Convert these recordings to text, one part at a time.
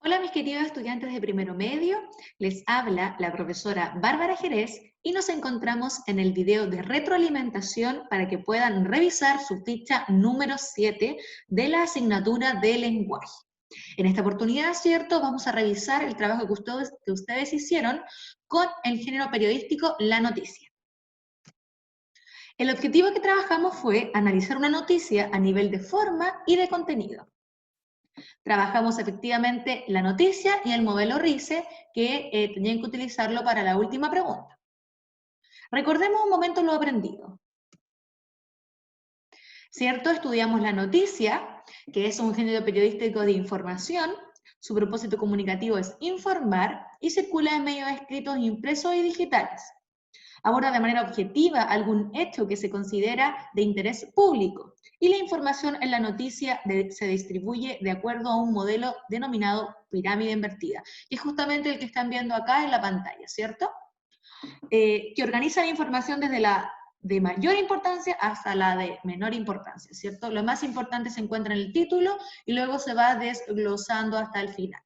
Hola mis queridos estudiantes de primero medio, les habla la profesora Bárbara Medio, les habla la profesora Bárbara Jerez y nos encontramos en el video de retroalimentación para que puedan revisar su ficha número 7 de la asignatura de lenguaje. En esta oportunidad, ¿cierto? Vamos a revisar el trabajo que ustedes hicieron con el género periodístico La Noticia. El objetivo que trabajamos fue analizar una noticia a nivel de forma y de contenido. Trabajamos efectivamente la noticia y el modelo RICE, que tenían que utilizarlo para la última pregunta. Recordemos un momento lo aprendido. ¿Cierto? Estudiamos la noticia, que es un género periodístico de información. Su propósito comunicativo es informar y circula en medios escritos, impresos y digitales. Aborda de manera objetiva algún hecho que se considera de interés público y la información en la noticia se distribuye de acuerdo a un modelo denominado pirámide invertida, que es justamente el que están viendo acá en la pantalla, ¿cierto? Que organiza la información desde la de mayor importancia hasta la de menor importancia, ¿cierto? Lo más importante se encuentra en el título y luego se va desglosando hasta el final.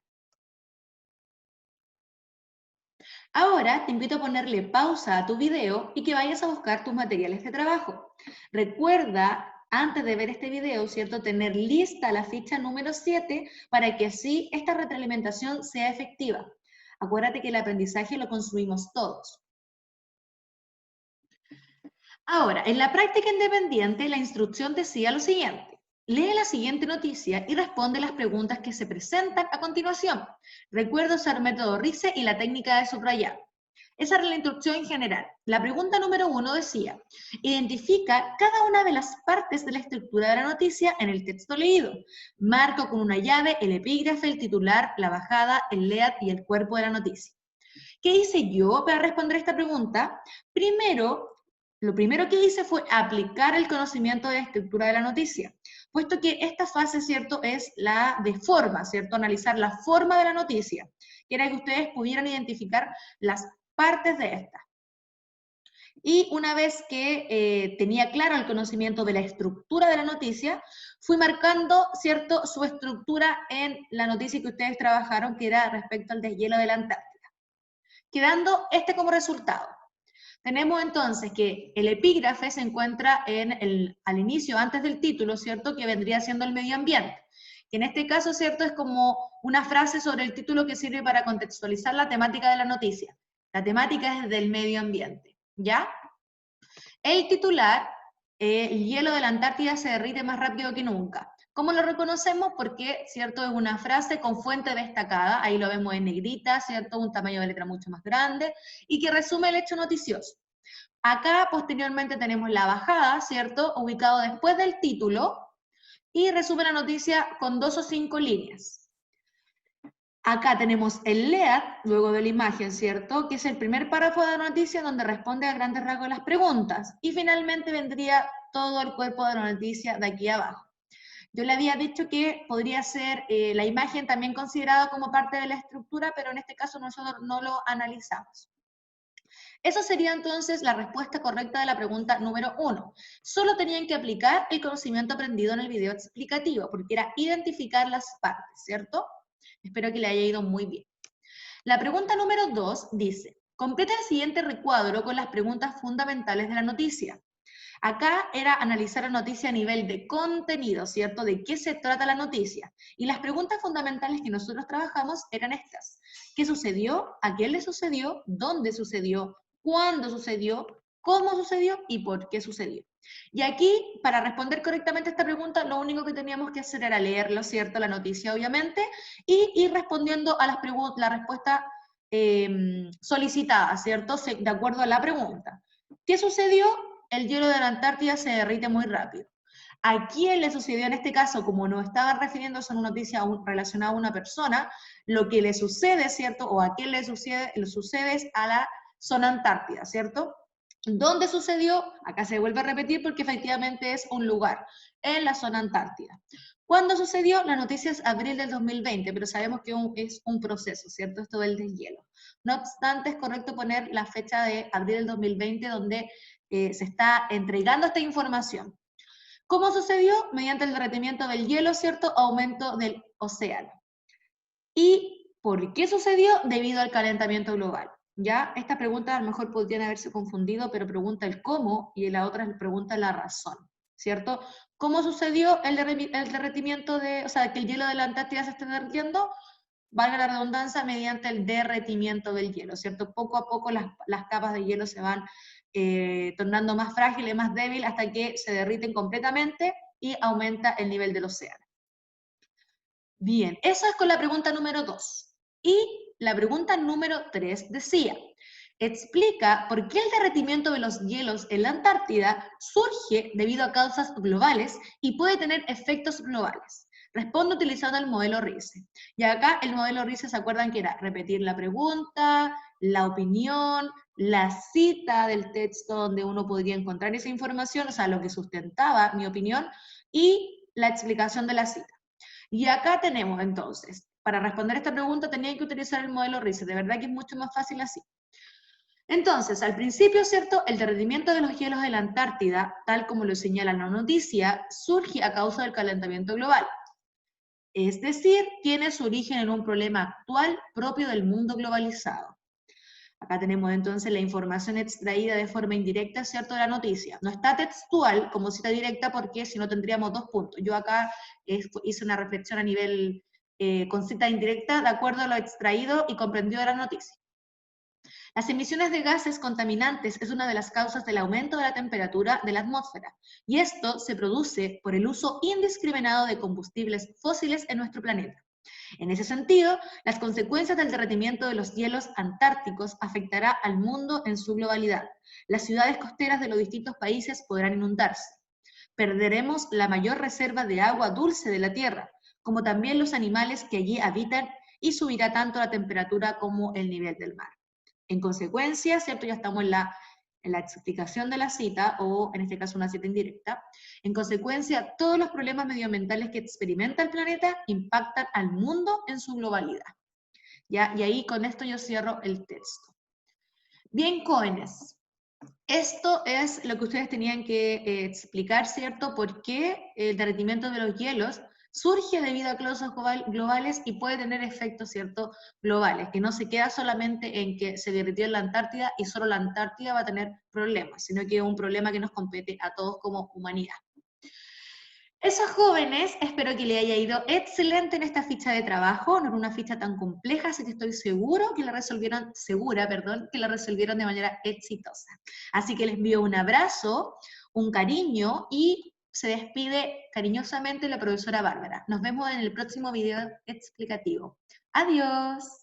Ahora te invito a ponerle pausa a tu video y que vayas a buscar tus materiales de trabajo. Recuerda, antes de ver este video, ¿cierto?, tener lista la ficha número 7 para que así esta retroalimentación sea efectiva. Acuérdate que el aprendizaje lo construimos todos. Ahora, en la práctica independiente, la instrucción decía lo siguiente. Lee la siguiente noticia y responde las preguntas que se presentan a continuación. Recuerda usar método RICE y la técnica de subrayar. Esa era la instrucción general. La pregunta número 1 decía, identifica cada una de las partes de la estructura de la noticia en el texto leído. Marco con una llave el epígrafe, el titular, la bajada, el lead y el cuerpo de la noticia. ¿Qué hice yo para responder esta pregunta? Lo primero que hice fue aplicar el conocimiento de la estructura de la noticia, puesto que esta fase, ¿cierto?, es la de forma, ¿cierto?, analizar la forma de la noticia, que era que ustedes pudieran identificar las partes de esta. Y una vez que tenía claro el conocimiento de la estructura de la noticia, fui marcando, ¿cierto?, su estructura en la noticia que ustedes trabajaron, que era respecto al deshielo de la Antártida, quedando este como resultado. Tenemos entonces que el epígrafe se encuentra al inicio, antes del título, ¿cierto?, que vendría siendo el medio ambiente. Que en este caso, ¿cierto?, es como una frase sobre el título que sirve para contextualizar la temática de la noticia. La temática es del medio ambiente, ¿ya? El titular, el hielo de la Antártida se derrite más rápido que nunca. ¿Cómo lo reconocemos? Porque, ¿cierto?, es una frase con fuente destacada, ahí lo vemos en negrita, ¿cierto?, un tamaño de letra mucho más grande, y que resume el hecho noticioso. Acá, posteriormente, tenemos la bajada, ¿cierto?, ubicado después del título, y resume la noticia con 2 o 5 líneas. Acá tenemos el lead, luego de la imagen, ¿cierto?, que es el primer párrafo de la noticia donde responde a grandes rasgos las preguntas. Y finalmente vendría todo el cuerpo de la noticia de aquí abajo. Yo le había dicho que podría ser la imagen también considerada como parte de la estructura, pero en este caso nosotros no lo analizamos. Esa sería entonces la respuesta correcta de la pregunta número 1. Solo tenían que aplicar el conocimiento aprendido en el video explicativo, porque era identificar las partes, ¿cierto? Espero que le haya ido muy bien. La pregunta número 2 dice, completa el siguiente recuadro con las preguntas fundamentales de la noticia. Acá era analizar la noticia a nivel de contenido, ¿cierto? De qué se trata la noticia. Y las preguntas fundamentales que nosotros trabajamos eran estas. ¿Qué sucedió? ¿A quién le sucedió? ¿Dónde sucedió? ¿Cuándo sucedió? ¿Cómo sucedió? ¿Y por qué sucedió? Y aquí, para responder correctamente a esta pregunta, lo único que teníamos que hacer era leerlo, ¿cierto? La noticia, obviamente, y ir respondiendo a la respuesta solicitada, ¿cierto? De acuerdo a la pregunta. ¿Qué sucedió? El hielo de la Antártida se derrite muy rápido. ¿A quién le sucedió en este caso? Como no estaba refiriéndose a una noticia relacionada a una persona, lo que le sucede, ¿cierto? O a quién le sucede es a la zona Antártida, ¿cierto? ¿Dónde sucedió? Acá se vuelve a repetir porque efectivamente es un lugar, en la zona Antártida. ¿Cuándo sucedió? La noticia es abril del 2020, pero sabemos que es un proceso, ¿cierto? Esto del deshielo. No obstante, es correcto poner la fecha de abril del 2020 donde se está entregando esta información. ¿Cómo sucedió? Mediante el derretimiento del hielo, ¿cierto? Aumento del océano. ¿Y por qué sucedió? Debido al calentamiento global. ¿Ya? Esta pregunta a lo mejor podrían haberse confundido, pero pregunta el cómo y la otra pregunta la razón, ¿cierto? ¿Cómo sucedió el derretimiento o sea, que el hielo de la Antártida se esté derritiendo? Valga la redundancia, mediante el derretimiento del hielo, ¿cierto? Poco a poco las capas de hielo se van tornando más frágiles, más débiles, hasta que se derriten completamente y aumenta el nivel del océano. Bien, eso es con la pregunta número 2. Y la pregunta número 3 decía, explica por qué el derretimiento de los hielos en la Antártida surge debido a causas globales y puede tener efectos globales. Responde utilizando el modelo RICE. Y acá el modelo RICE, ¿se acuerdan que era repetir la pregunta, la opinión, la cita del texto donde uno podría encontrar esa información, o sea, lo que sustentaba mi opinión, y la explicación de la cita? Y acá tenemos entonces, para responder esta pregunta tenía que utilizar el modelo RICE, de verdad que es mucho más fácil así. Entonces, al principio, ¿cierto? El derretimiento de los hielos de la Antártida, tal como lo señala la noticia, surge a causa del calentamiento global. Es decir, tiene su origen en un problema actual propio del mundo globalizado. Acá tenemos entonces la información extraída de forma indirecta, ¿cierto?, de la noticia. No está textual como cita directa porque si no tendríamos 2 puntos. Yo acá hice una reflexión a nivel con cita indirecta de acuerdo a lo extraído y comprendido de la noticia. Las emisiones de gases contaminantes es una de las causas del aumento de la temperatura de la atmósfera, y esto se produce por el uso indiscriminado de combustibles fósiles en nuestro planeta. En ese sentido, las consecuencias del derretimiento de los hielos antárticos afectará al mundo en su globalidad. Las ciudades costeras de los distintos países podrán inundarse. Perderemos la mayor reserva de agua dulce de la Tierra, como también los animales que allí habitan, y subirá tanto la temperatura como el nivel del mar. En consecuencia, ¿cierto? Ya estamos en la explicación de la cita, o en este caso una cita indirecta. En consecuencia, todos los problemas medioambientales que experimenta el planeta impactan al mundo en su globalidad. ¿Ya? Y ahí con esto yo cierro el texto. Bien, jóvenes, esto es lo que ustedes tenían que explicar, ¿cierto? ¿Por qué el derretimiento de los hielos surge debido a causas globales y puede tener efectos, ¿cierto?, globales, que no se queda solamente en que se derritió en la Antártida y solo la Antártida va a tener problemas, sino que es un problema que nos compete a todos como humanidad. Esos jóvenes, espero que le haya ido excelente en esta ficha de trabajo, no era una ficha tan compleja, así que estoy segura, que la resolvieron de manera exitosa. Así que les envío un abrazo, un cariño, y se despide cariñosamente la profesora Bárbara. Nos vemos en el próximo video explicativo. Adiós.